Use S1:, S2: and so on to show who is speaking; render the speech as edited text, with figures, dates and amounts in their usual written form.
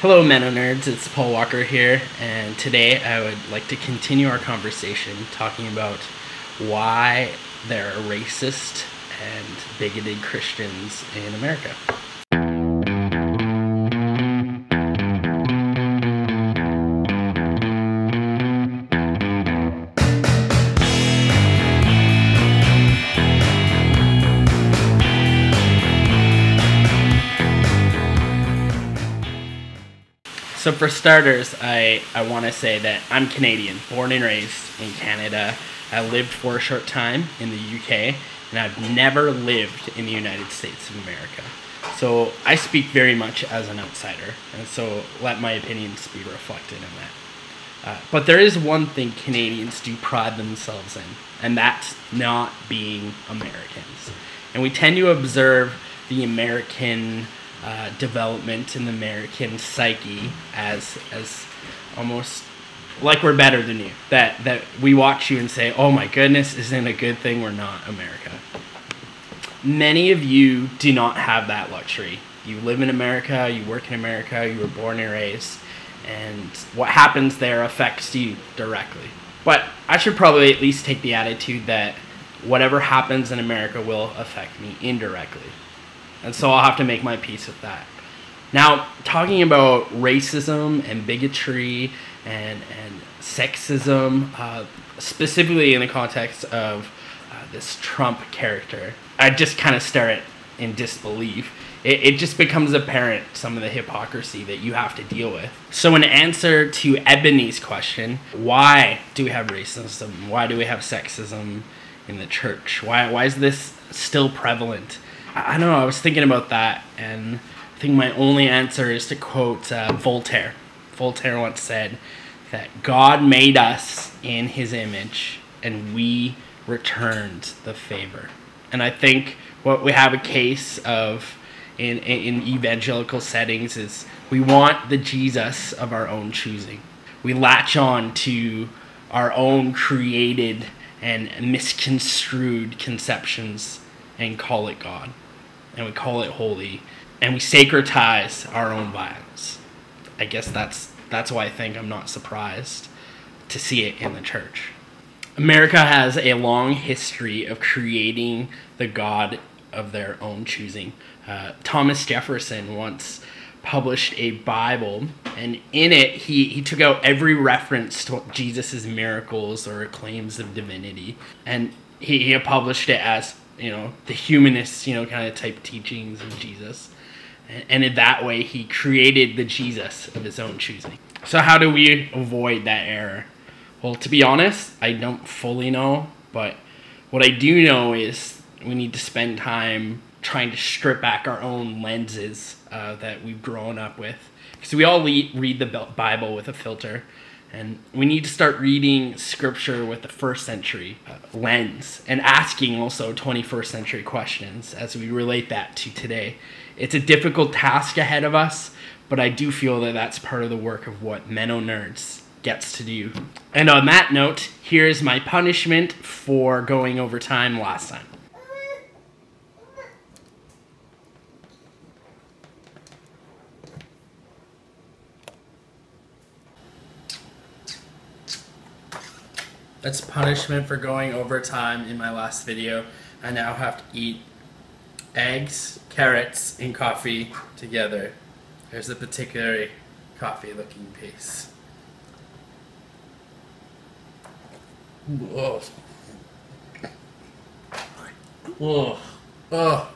S1: Hello MennoNerds, it's Paul Walker here, and today I would like to continue our conversation talking about why there are racist and bigoted Christians in America. So for starters, I want to say that I'm Canadian, born and raised in Canada. I lived for a short time in the UK, and I've never lived in the United States of America. So I speak very much as an outsider, and so let my opinions be reflected in that. But there is one thing Canadians do pride themselves in, and that's not being Americans. And we tend to observe the American development in the American psyche as almost like we're better than you. That we watch you and say, oh my goodness, isn't it a good thing we're not America? Many of you do not have that luxury. You live in America, you work in America, you were born and raised, and what happens there affects you directly. But I should probably at least take the attitude that whatever happens in America will affect me indirectly. And so I'll have to make my peace with that. Now, talking about racism and bigotry and sexism, specifically in the context of this Trump character, I just kind of stare at in disbelief. It just becomes apparent some of the hypocrisy that you have to deal with. So in answer to Ebony's question, why do we have racism? Why do we have sexism in the church? Why is this still prevalent? I don't know, I was thinking about that, and I think my only answer is to quote Voltaire. Voltaire once said that God made us in his image, and we returned the favor. And I think what we have a case of in evangelical settings is we want the Jesus of our own choosing. We latch on to our own created and misconstrued conceptions and call it God. And we call it holy, and we sacretize our own violence. I guess that's why I think I'm not surprised to see it in the church. America has a long history of creating the God of their own choosing. Thomas Jefferson once published a Bible, and in it he took out every reference to Jesus' miracles or claims of divinity, and he published it as, you know, the humanist, you know, kind of type teachings of Jesus. And in that way, he created the Jesus of his own choosing. So how do we avoid that error? Well, to be honest, I don't fully know. But what I do know is we need to spend time trying to strip back our own lenses that we've grown up with. Because we all read the Bible with a filter. And we need to start reading scripture with the first century lens and asking also 21st century questions as we relate that to today. It's a difficult task ahead of us, but I do feel that that's part of the work of what MennoNerds gets to do. And on that note, here's my punishment for going over time last time. That's punishment for going over time in my last video. I now have to eat eggs, carrots, and coffee together. There's a particular coffee looking piece. Whoa. Whoa. Oh.